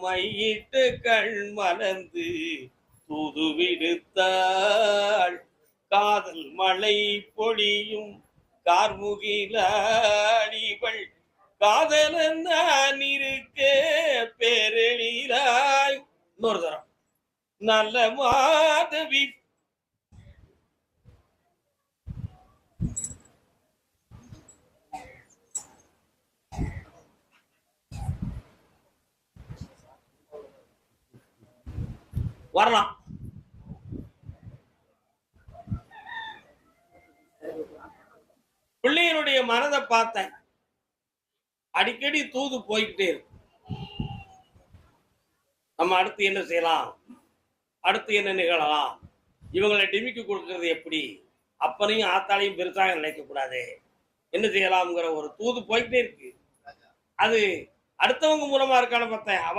மையிட்டு கண் மலர்ந்து தூது விடுத்தாள். காதல் மழை பொழியும் கார்முகிலாடிவள் காதலன் நான் இருக்க பேரெழிலாய். இன்னொரு தரம். நல்ல மாதவி வரலாம். பிள்ளையனுடைய மனதை பார்த்தேன். அடிக்கடி தூது போய்கிட்டே இருக்கு. நம்ம அடுத்து என்ன செய்யலாம், அடுத்து என்ன நிகழலாம், இவங்களை டிமிக்கு கொடுக்கறது எப்படி, அப்பனையும் ஆத்தாலையும் பெருசாக நினைக்க கூடாது, என்ன செய்யலாம்ங்கிற ஒரு தூது போய்கிட்டே இருக்கு. அது அடுத்தவங்க மூலமா இருக்கான்னு பார்த்தேன்.